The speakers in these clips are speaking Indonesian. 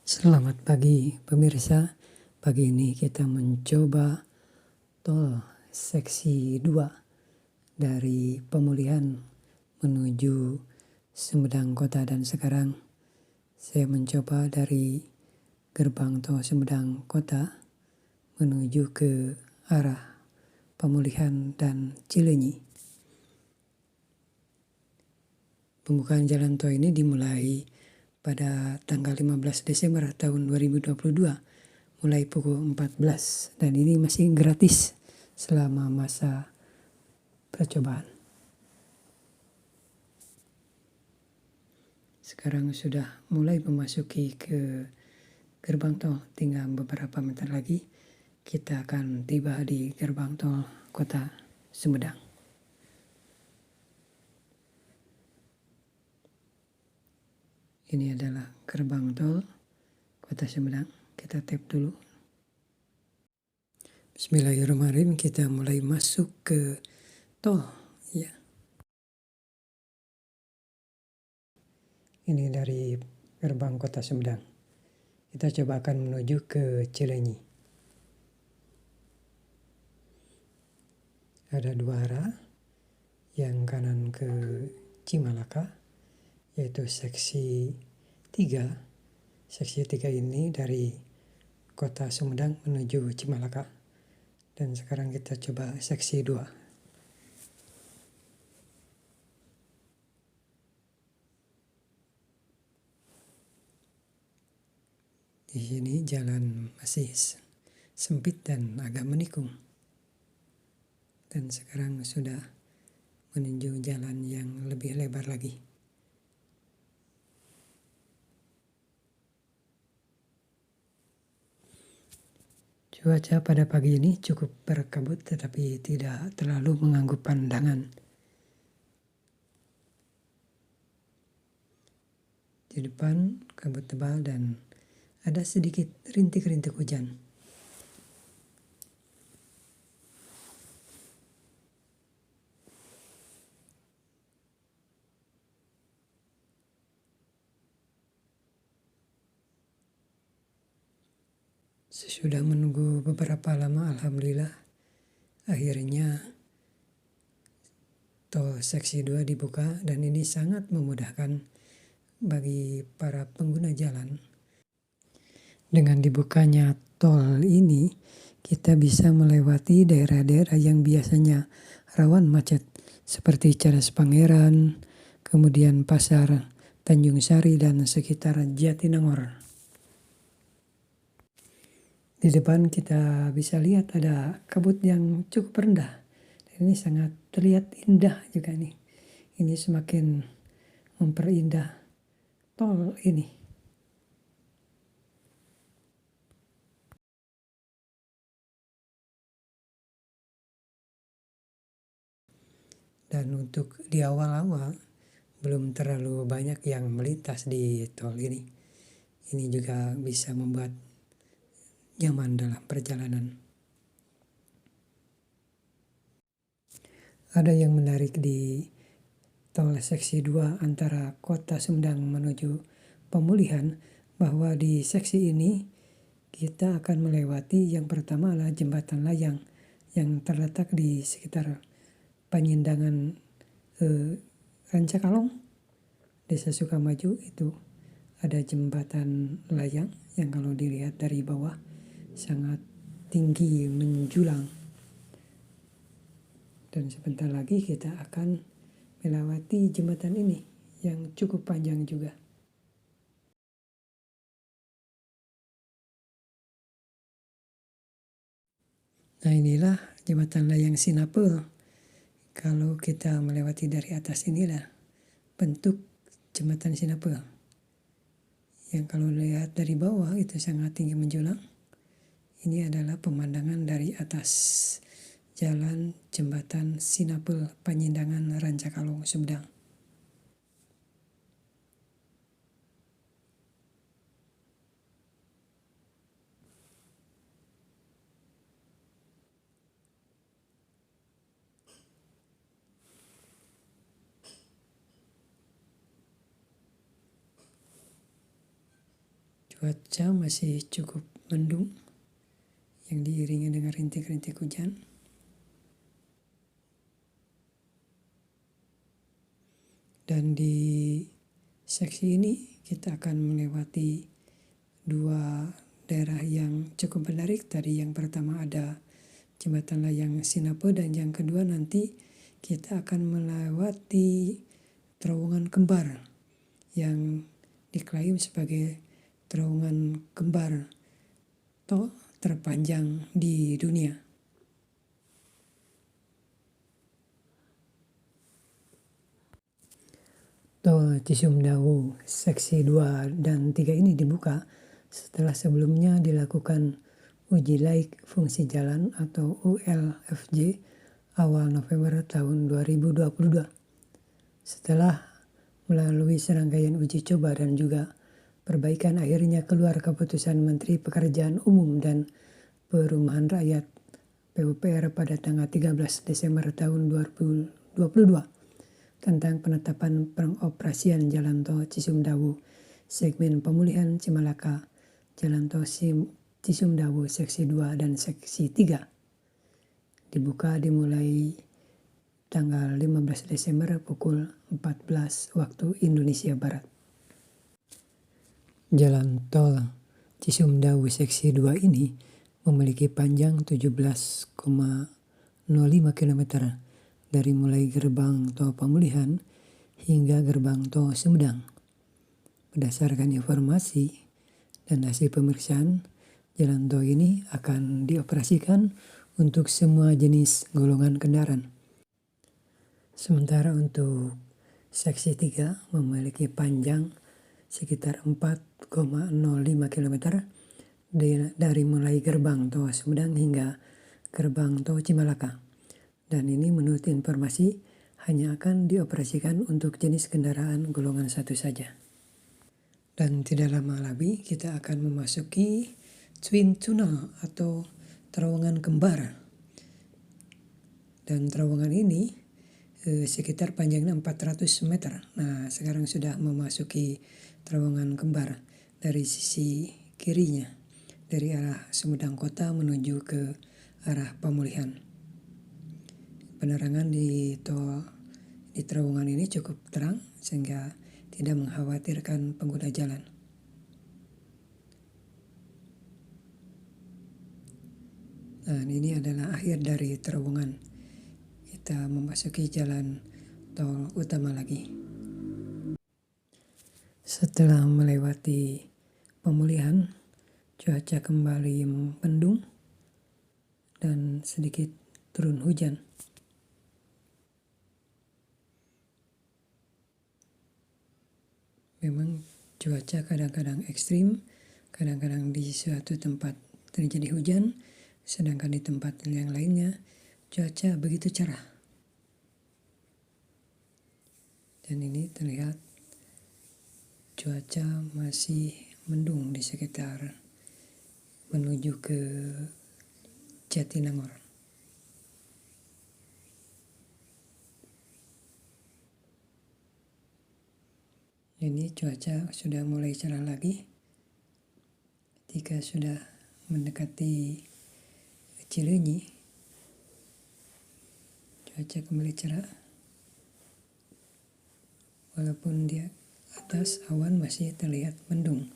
Selamat pagi pemirsa. Pagi ini kita mencoba tol seksi 2 dari pemulihan menuju Sumedang Kota, dan sekarang saya mencoba dari gerbang tol Sumedang Kota menuju ke arah pemulihan dan Cileunyi. Pembukaan jalan tol ini dimulai pada tanggal 15 Desember tahun 2022 mulai pukul 14, dan ini masih gratis selama masa percobaan. Sekarang sudah mulai memasuki ke gerbang tol, tinggal beberapa meter lagi kita akan tiba di gerbang tol Kota Sumedang. Ini adalah gerbang tol Kota Sumedang. Kita tap dulu. Bismillahirrahmanirrahim, kita mulai masuk ke tol ya. Ini dari gerbang Kota Sumedang. Kita coba akan menuju ke Cileunyi. Ada dua arah, yang kanan ke Cimalaka, yaitu seksi 3. Seksi 3 ini dari Kota Sumedang menuju Cimalaka. Dan sekarang kita coba seksi 2. Di sini jalan masih sempit dan agak menikung. Dan sekarang sudah menuju jalan yang lebih lebar lagi. Cuaca pada pagi ini cukup berkabut tetapi tidak terlalu mengganggu pandangan. Di depan kabut tebal dan ada sedikit rintik-rintik hujan. Sesudah menunggu beberapa lama, alhamdulillah akhirnya tol seksi 2 dibuka, dan ini sangat memudahkan bagi para pengguna jalan. Dengan dibukanya tol ini, kita bisa melewati daerah-daerah yang biasanya rawan macet seperti Cadas Pangeran, kemudian Pasar Tanjung Sari dan sekitar Jatinangor. Di depan kita bisa lihat ada kabut yang cukup rendah. Ini sangat terlihat indah juga nih. Ini semakin memperindah tol ini. Dan untuk di awal-awal belum terlalu banyak yang melintas di tol ini. Ini juga bisa membuat nyaman dalam perjalanan. Ada yang menarik di tol seksi 2 antara Kota Sumedang menuju pemulihan, bahwa di seksi ini kita akan melewati yang pertama adalah jembatan layang yang terletak di sekitar Penyindangan Rancakalong, Desa Sukamaju. Itu ada jembatan layang yang kalau dilihat dari bawah sangat tinggi menjulang. Dan sebentar lagi kita akan melewati jembatan ini yang cukup panjang juga. Nah, inilah jembatan layang Sinapel. Kalau kita melewati dari atas, inilah bentuk jembatan Sinapel. Yang kalau lihat dari bawah itu sangat tinggi menjulang. Ini adalah pemandangan dari atas jalan jembatan Sinapel Penyindangan Rancakalong, Sumedang. Cuaca masih cukup mendung yang diiringi dengan rintik-rintik hujan. Dan di seksi ini kita akan melewati dua daerah yang cukup menarik. Tadi yang pertama ada Jembatan Layang Sinape, dan yang kedua nanti kita akan melewati terowongan kembar yang diklaim sebagai terowongan kembar tol terpanjang di dunia. Tol Cisumdawu seksi 2 dan 3 ini dibuka setelah sebelumnya dilakukan uji laik fungsi jalan atau ULFJ awal November tahun 2022. Setelah melalui serangkaian uji coba dan juga perbaikan, akhirnya keluar keputusan Menteri Pekerjaan Umum dan Perumahan Rakyat PUPR pada tanggal 13 Desember tahun 2022 tentang penetapan pengoperasian Jalan Tol Cisumdawu segmen pemulihan Cimalaka, Jalan Tol Cisumdawu seksi 2 dan seksi 3. Dibuka dimulai tanggal 15 Desember pukul 14 waktu Indonesia Barat. Jalan Tol Cisumdawu seksi 2 ini memiliki panjang 17,05 km dari mulai gerbang tol pemulihan hingga gerbang tol Sumedang. Berdasarkan informasi dan hasil pemeriksaan, jalan tol ini akan dioperasikan untuk semua jenis golongan kendaraan. Sementara untuk seksi 3 memiliki panjang sekitar 4,05 km dari mulai gerbang tol Sumedang hingga gerbang tol Cimalaka. Dan ini menurut informasi hanya akan dioperasikan untuk jenis kendaraan golongan 1 saja. Dan tidak lama lagi kita akan memasuki Twin Tunnel atau terowongan kembar. Dan terowongan ini sekitar panjangnya 400 meter. Nah, sekarang sudah memasuki terowongan kembar dari sisi kirinya, dari arah Sumedang Kota menuju ke arah pemulihan. Penerangan di terowongan ini cukup terang sehingga tidak mengkhawatirkan pengguna jalan. Dan ini adalah akhir dari terowongan. Kita memasuki jalan tol utama lagi. Setelah melewati pemulihan, cuaca kembali mendung dan sedikit turun hujan. Memang cuaca kadang-kadang ekstrim, kadang-kadang di suatu tempat terjadi hujan, sedangkan di tempat yang lainnya cuaca begitu cerah. Dan ini terlihat cuaca masih mendung di sekitar menuju ke Jatinangor. Ini cuaca sudah mulai cerah lagi. Ketika sudah mendekati Cileunyi, cuaca kembali cerah. Walaupun di atas awan masih terlihat mendung.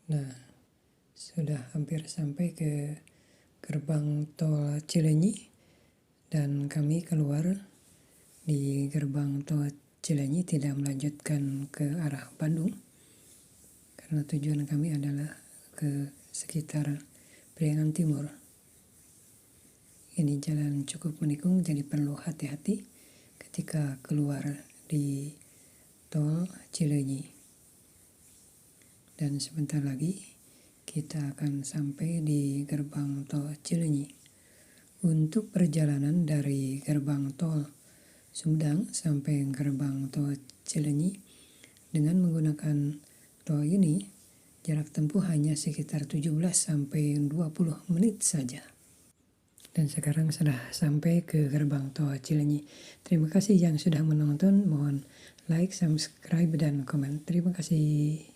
Nah, sudah hampir sampai ke gerbang tol Cileunyi dan kami keluar di gerbang tol Cileunyi tidak melanjutkan ke arah Bandung karena tujuan kami adalah ke sekitar Priangan Timur. Ini jalan cukup menikung, jadi perlu hati-hati ketika keluar di tol Cileunyi. Dan sebentar lagi kita akan sampai di gerbang tol Cileunyi. Untuk perjalanan dari gerbang tol Sumedang sampai gerbang tol Cileunyi dengan menggunakan tol ini, jarak tempuh hanya sekitar 17-20 menit saja. Dan sekarang sudah sampai ke gerbang tol Cileunyi. Terima kasih yang sudah menonton. Mohon like, subscribe, dan komen. Terima kasih.